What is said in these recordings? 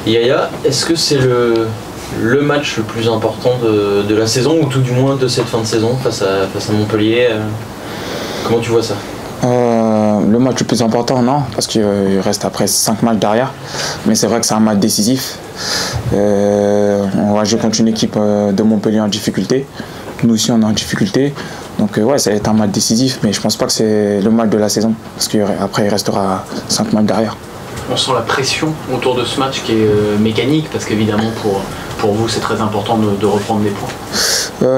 Yaya, est-ce que c'est le match le plus important de la saison, ou tout du moins de cette fin de saison face à Montpellier? Comment tu vois ça? Le match le plus important, non, parce qu'il reste après 5 matchs derrière. Mais c'est vrai que c'est un match décisif. On va jouer contre une équipe de Montpellier en difficulté. Nous aussi, on est en difficulté. Donc ouais, ça va être un match décisif, mais je pense pas que c'est le match de la saison, parce qu'après il restera 5 matchs derrière. On sent la pression autour de ce match qui est mécanique, parce qu'évidemment pour vous c'est très important de reprendre des points.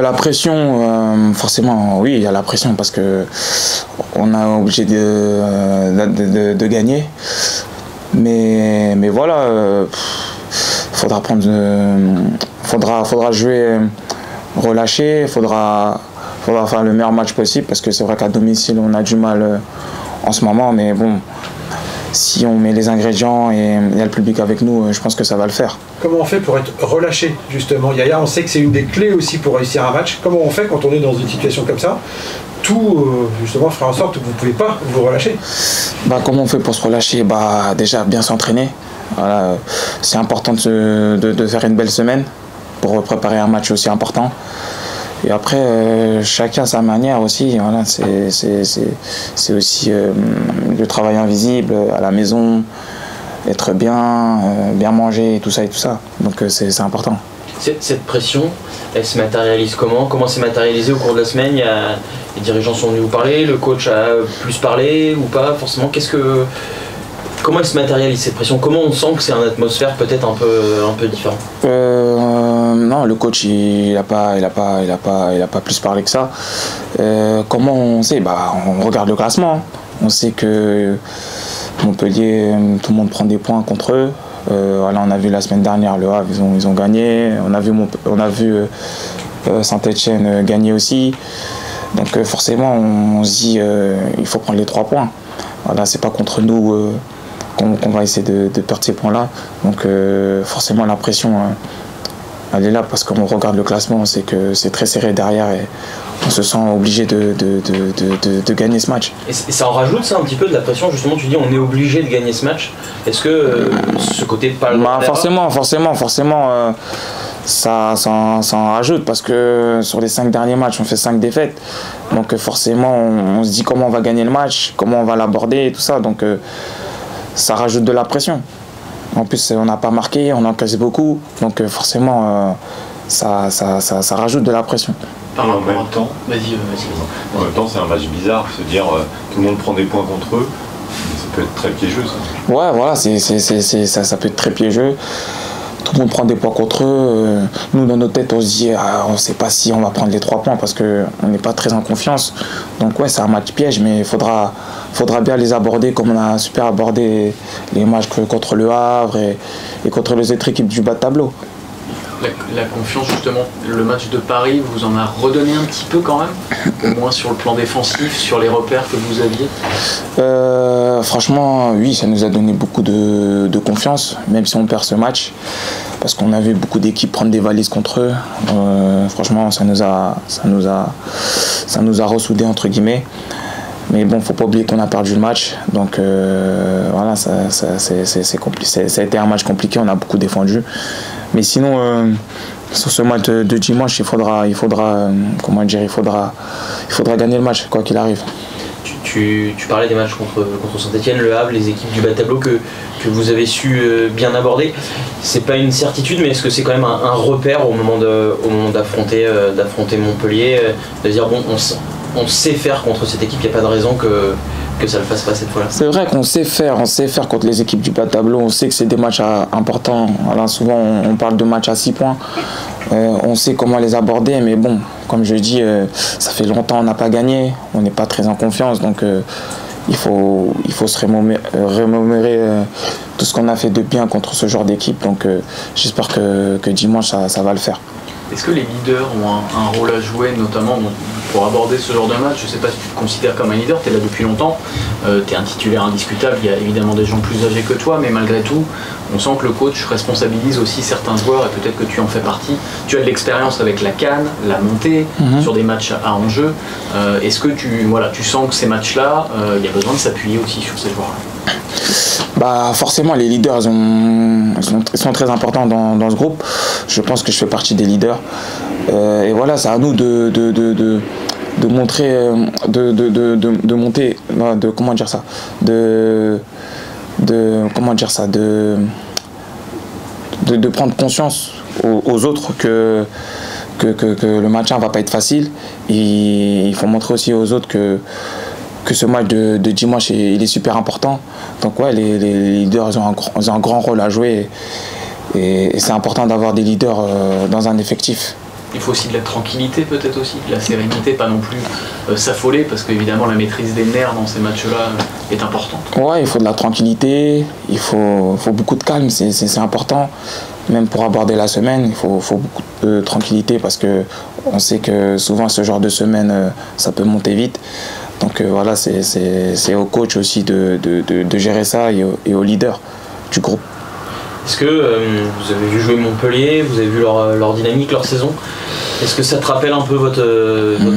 La pression, forcément, oui, il y a la pression parce que on est obligé de gagner. Mais voilà, faudra jouer relâché, faudra faire le meilleur match possible, parce que c'est vrai qu'à domicile on a du mal en ce moment, mais bon, si on met les ingrédients et il y a le public avec nous, je pense que ça va le faire. Comment on fait pour être relâché, justement? Yaya, on sait que c'est une des clés aussi pour réussir un match. Comment on fait quand on est dans une situation comme ça? Tout, justement, faire en sorte que vous ne pouvez pas vous relâcher. Comment on fait pour se relâcher? Déjà, bien s'entraîner. Voilà, c'est important de faire une belle semaine pour préparer un match aussi important. Et après, chacun sa manière aussi. Voilà, c'est aussi le travail invisible à la maison, être bien manger, tout ça et tout ça. Donc c'est important. Cette pression, elle se matérialise comment? Comment c'est matérialisé au cours de la semaine? Les dirigeants sont venus vous parler, le coach a plus parlé ou pas forcément? Comment elle se matérialise cette pression? Comment on sent que c'est une atmosphère peut-être un peu différente? Non, le coach il a pas plus parlé que ça. Comment on sait? On regarde le classement. On sait que Montpellier, tout le monde prend des points contre eux. Voilà, on a vu la semaine dernière le Havre, ils ont gagné. On a vu Saint-Etienne gagner aussi. Donc forcément on se dit il faut prendre les 3 points. Voilà, c'est pas contre nous qu'on va essayer de perdre ces points-là. Donc forcément la pression elle est là, parce qu'on regarde le classement, on sait que c'est très serré derrière et on se sent obligé de gagner ce match. Et ça en rajoute ça un petit peu de la pression, justement, tu dis on est obligé de gagner ce match. Est-ce que ce côté de pas le forcément ça en rajoute, parce que sur les 5 derniers matchs on fait 5 défaites. Donc forcément on se dit comment on va gagner le match, comment on va l'aborder et tout ça. Donc ça rajoute de la pression. En plus, on n'a pas marqué, on encaisse beaucoup, donc forcément, ça rajoute de la pression. En même temps, en même temps, c'est un match bizarre, se dire tout le monde prend des points contre eux, ça peut être très piégeux. Ça. Ouais, voilà, ça peut être très piégeux. Tout le monde prend des points contre eux. Nous, dans nos têtes, on se dit, on ne sait pas si on va prendre les 3 points, parce qu'on n'est pas très en confiance. Donc ouais, c'est un match piège, mais il faudra bien les aborder comme on a super abordé les matchs contre le Havre et contre les autres équipes du bas de tableau. La confiance, justement, le match de Paris vous en a redonné un petit peu quand même, au moins sur le plan défensif, sur les repères que vous aviez? Franchement, oui, ça nous a donné beaucoup de confiance, même si on perd ce match, parce qu'on a vu beaucoup d'équipes prendre des valises contre eux. Franchement, ça nous a ressoudés, entre guillemets. Mais bon, faut pas oublier qu'on a perdu le match, donc voilà, ça a été un match compliqué, on a beaucoup défendu. Mais sinon, sur ce match de dimanche, il faudra gagner le match, quoi qu'il arrive. Tu parlais des matchs contre Saint-Etienne, le Havre, les équipes du bas de tableau que vous avez su bien aborder. C'est pas une certitude, mais est-ce que c'est quand même un repère au moment d'affronter Montpellier, de dire bon, on sait faire contre cette équipe, il n'y a pas de raison que ça ne le fasse pas cette fois-là? C'est vrai qu'on sait faire contre les équipes du bas de tableau. On sait que c'est des matchs importants. Voilà, souvent on parle de matchs à 6 points. On sait comment les aborder, mais bon, comme je dis, ça fait longtemps qu'on n'a pas gagné. On n'est pas très en confiance, donc il faut se remémorer tout ce qu'on a fait de bien contre ce genre d'équipe. Donc j'espère que dimanche ça va le faire. Est-ce que les leaders ont un rôle à jouer, notamment pour aborder ce genre de match? Je ne sais pas si tu te considères comme un leader, tu es là depuis longtemps, tu es un titulaire indiscutable, il y a évidemment des gens plus âgés que toi, mais malgré tout, on sent que le coach responsabilise aussi certains joueurs, et peut-être que tu en fais partie. Tu as de l'expérience avec la CAN, la montée, sur des matchs à enjeu. Est-ce que tu sens que ces matchs-là, il y a besoin de s'appuyer aussi sur ces joueurs-là? Bah forcément les leaders ils sont très importants dans ce groupe. Je pense que je fais partie des leaders. Et voilà, c'est à nous de montrer, de monter, comment dire ça, de prendre conscience aux autres que le maintien va pas être facile. Et il faut montrer aussi aux autres que ce match de dimanche il est super important. Donc ouais, les leaders ont un grand rôle à jouer et c'est important d'avoir des leaders dans un effectif. Il faut aussi de la tranquillité peut-être aussi, de la sérénité, pas non plus s'affoler parce qu'évidemment la maîtrise des nerfs dans ces matchs-là est importante. Ouais, il faut de la tranquillité, il faut beaucoup de calme, c'est important. Même pour aborder la semaine, il faut beaucoup de tranquillité parce que on sait que souvent ce genre de semaine ça peut monter vite. Donc voilà, c'est au coach aussi de gérer ça et aux leaders du groupe. Est-ce que vous avez vu jouer Montpellier, vous avez vu leur dynamique, leur saison? Est-ce que ça te rappelle un peu votre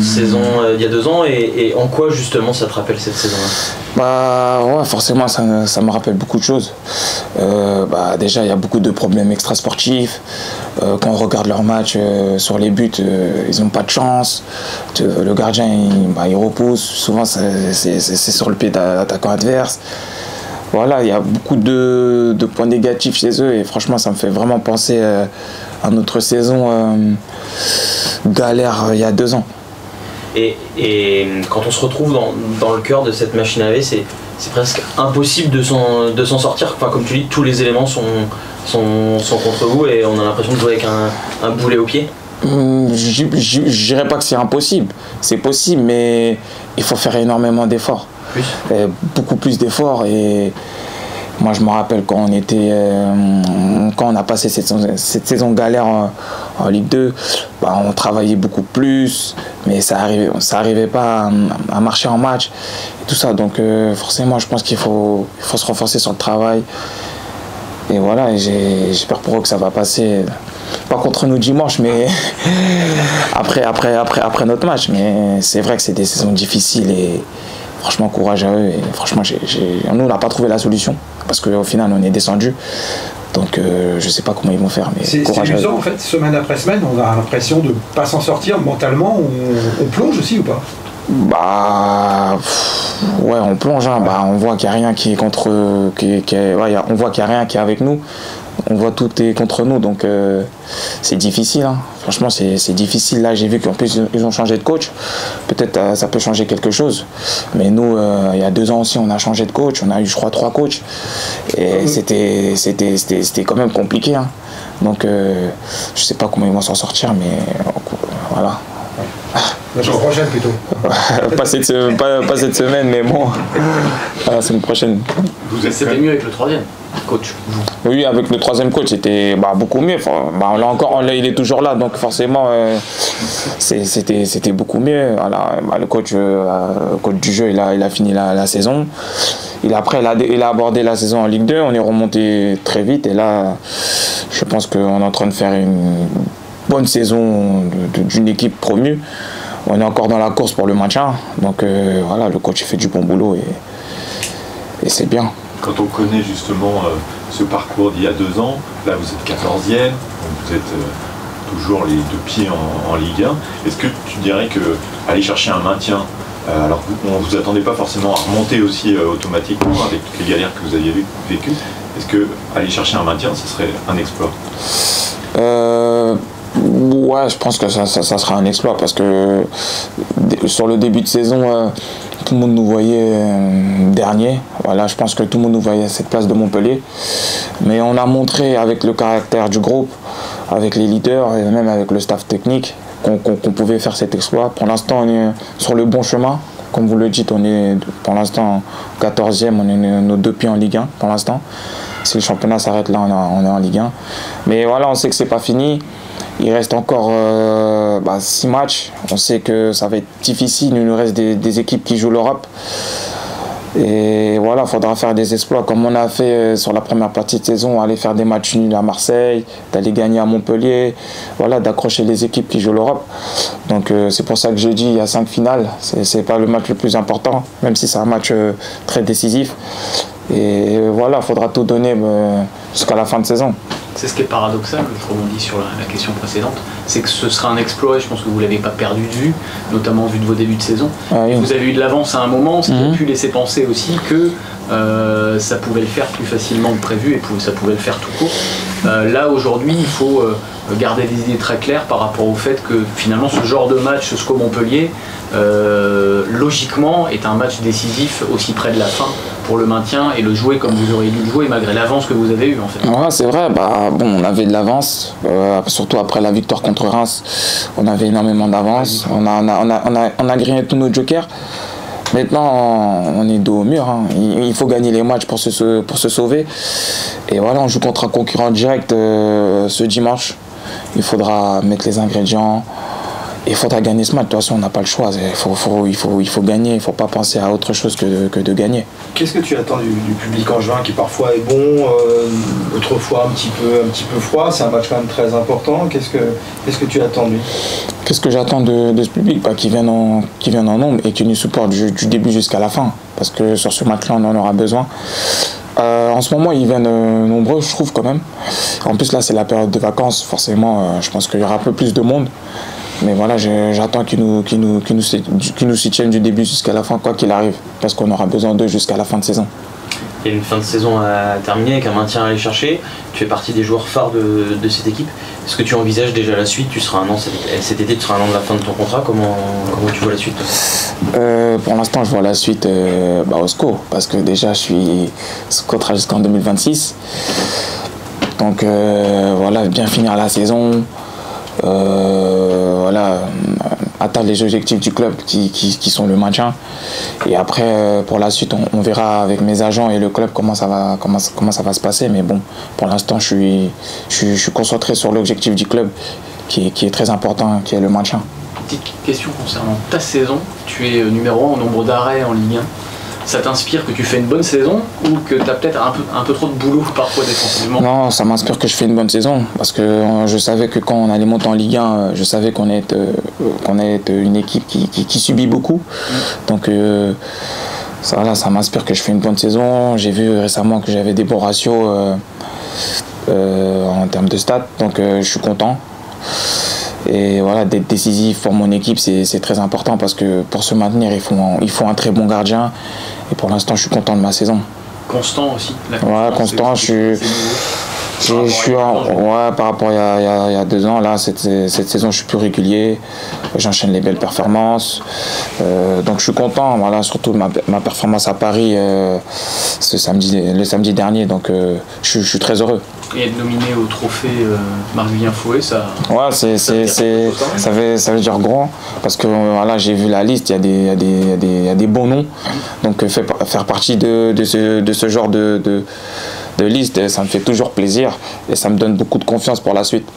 saison d'il y a 2 ans et en quoi justement ça te rappelle cette saison-là? Bah ouais, forcément ça me rappelle beaucoup de choses. Déjà il y a beaucoup de problèmes extrasportifs. Quand on regarde leurs matchs sur les buts, ils n'ont pas de chance. Le gardien il repousse, souvent c'est sur le pied d'attaquant adverse. Voilà, il y a beaucoup de points négatifs chez eux et franchement ça me fait vraiment penser à notre saison galère il y a 2 ans. Et quand on se retrouve dans le cœur de cette machine à laver, c'est presque impossible de s'en sortir. Enfin, comme tu dis, tous les éléments sont contre vous et on a l'impression de jouer avec un boulet au pied. Je dirais pas que c'est impossible. C'est possible, mais il faut faire énormément d'efforts. Beaucoup plus d'efforts. Et moi, je me rappelle quand on a passé cette saison galère en Ligue 2, on travaillait beaucoup plus, mais ça arrivait pas à marcher en match et tout ça. Donc forcément, je pense qu'il faut se renforcer sur le travail. Et voilà, j'espère pour eux que ça va passer. Pas contre nous dimanche, mais après notre match. Mais c'est vrai que c'est des saisons difficiles et franchement, courage à eux. Et franchement, nous, on n'a pas trouvé la solution parce qu'au final, on est descendu. Donc, je sais pas comment ils vont faire. Mais c'est amusant, en fait, semaine après semaine, on a l'impression de ne pas s'en sortir mentalement. On plonge aussi ou pas? Ouais, on plonge. Hein. On voit qu'il n'y a rien qui est contre. On voit qu'il n'y a rien qui est avec nous. On voit tout est contre nous, donc c'est difficile. Hein. Franchement, c'est difficile. Là, j'ai vu qu'en plus, ils ont changé de coach. Peut-être ça peut changer quelque chose. Mais nous, il y a 2 ans aussi, on a changé de coach. On a eu, je crois, 3 coachs. Et c'était quand même compliqué. Hein. Donc, je sais pas comment ils vont s'en sortir, mais voilà. La semaine prochaine plutôt. pas cette semaine, mais bon, la semaine prochaine. C'était mieux avec le 3e coach. Oui, avec le 3e coach, c'était beaucoup mieux. Là, il est toujours là, donc forcément, c'était beaucoup mieux. Voilà, le coach du jeu, il a fini la saison. Il a abordé la saison en Ligue 2, on est remonté très vite. Et là, je pense qu'on est en train de faire une bonne saison d'une équipe promue. On est encore dans la course pour le maintien. Donc voilà, le coach fait du bon boulot et c'est bien. Quand on connaît justement ce parcours d'il y a 2 ans, là vous êtes 14e, vous êtes toujours les 2 pieds en Ligue 1. Est-ce que tu dirais que aller chercher un maintien, alors qu'on ne vous attendait pas forcément à remonter aussi automatiquement avec toutes les galères que vous aviez vécues, est-ce que aller chercher un maintien, ce serait un exploit? Ouais, je pense que ça sera un exploit parce que sur le début de saison, tout le monde nous voyait dernier. Voilà, je pense que tout le monde nous voyait à cette place de Montpellier. Mais on a montré avec le caractère du groupe, avec les leaders et même avec le staff technique qu'on pouvait faire cet exploit. Pour l'instant, on est sur le bon chemin. Comme vous le dites, on est pour l'instant 14e, on est nos 2 pieds en Ligue 1 pour l'instant. Si le championnat s'arrête là, on est en Ligue 1. Mais voilà, on sait que c'est pas fini. Il reste encore 6 matchs. On sait que ça va être difficile. Il nous reste des équipes qui jouent l'Europe. Et voilà, il faudra faire des exploits comme on a fait sur la première partie de saison, aller faire des matchs nuls à Marseille, d'aller gagner à Montpellier, voilà, d'accrocher les équipes qui jouent l'Europe. Donc c'est pour ça que je dis il y a 5 finales. C'est pas le match le plus important, même si c'est un match très décisif. Et voilà, il faudra tout donner jusqu'à la fin de saison. C'est ce qui est paradoxal, je rebondis sur la question précédente, c'est que ce sera un exploit, je pense que vous ne l'avez pas perdu de vue, notamment vu de vos débuts de saison. Ah oui. Vous avez eu de l'avance à un moment, ce qui a pu laisser penser aussi que ça pouvait le faire plus facilement que prévu et ça pouvait le faire tout court. Là aujourd'hui, il faut garder des idées très claires par rapport au fait que finalement ce genre de match, ce SCO Montpellier, logiquement est un match décisif aussi près de la fin pour le maintien et le jouer comme vous auriez dû le jouer malgré l'avance que vous avez eue en fait. Ouais, c'est vrai, bon, on avait de l'avance, surtout après la victoire contre Reims, on avait énormément d'avance, on a grillé tous nos jokers. Maintenant, on est dos au mur, hein. Il faut gagner les matchs pour se sauver. Et voilà, on joue contre un concurrent direct ce dimanche. Il faudra mettre les ingrédients. Il faudra gagner ce match. De toute façon, on n'a pas le choix. Il faut gagner. Il ne faut pas penser à autre chose que de gagner. Qu'est-ce que tu attends du public angevin qui parfois est bon, autrefois un petit peu froid? C'est un match quand même très important. Qu'est-ce que tu attends de lui? Qu'est-ce que j'attends de ce public? Qu'il vienne en nombre et qu'il nous supporte du début jusqu'à la fin. Parce que sur ce match-là, on en aura besoin. En ce moment, ils viennent nombreux, je trouve, quand même. En plus, là, c'est la période de vacances. Forcément, je pense qu'il y aura un peu plus de monde. Mais voilà, j'attends qu'ils nous soutiennent du début jusqu'à la fin, quoi qu'il arrive. Parce qu'on aura besoin d'eux jusqu'à la fin de saison. Il y a une fin de saison à terminer avec un maintien à aller chercher. Tu fais partie des joueurs phares de cette équipe. Est-ce que tu envisages déjà la suite? Tu seras un an cet été, tu seras un an de la fin de ton contrat. Comment tu vois la suite? Pour l'instant, je vois la suite au SCO. Parce que déjà, je suis sous contrat jusqu'en 2026. Donc voilà, bien finir la saison. Atteindre les objectifs du club qui sont le maintien. Et après, pour la suite, on verra avec mes agents et le club comment ça va se passer. Mais bon, pour l'instant, je suis concentré sur l'objectif du club qui est très important, qui est le maintien. Petite question concernant ta saison. Tu es numéro 1 au nombre d'arrêts en Ligue 1. Ça t'inspire que tu fais une bonne saison ou que tu as peut-être un peu trop de boulot parfois défensivement? Non, ça m'inspire que je fais une bonne saison parce que je savais que quand on allait monter en Ligue 1, je savais qu'on est une équipe qui subit beaucoup. Donc ça m'inspire que je fais une bonne saison. J'ai vu récemment que j'avais des bons ratios en termes de stats, donc je suis content. Et voilà, d'être décisif pour mon équipe, c'est très important parce que pour se maintenir, il faut un très bon gardien. Et pour l'instant, je suis content de ma saison. Constant aussi. Ouais, constant. Par rapport à il y a 2 ans, là, cette saison, je suis plus régulier. J'enchaîne les belles performances. Donc, je suis content. Voilà, surtout ma performance à Paris le samedi dernier. Donc, je suis très heureux. Et être nominé au trophée Marc-Vivien Fouet, ça. Ouais, ça veut dire grand parce que voilà, j'ai vu la liste, il y a des bons noms. Donc faire partie de ce genre de liste, ça me fait toujours plaisir et ça me donne beaucoup de confiance pour la suite.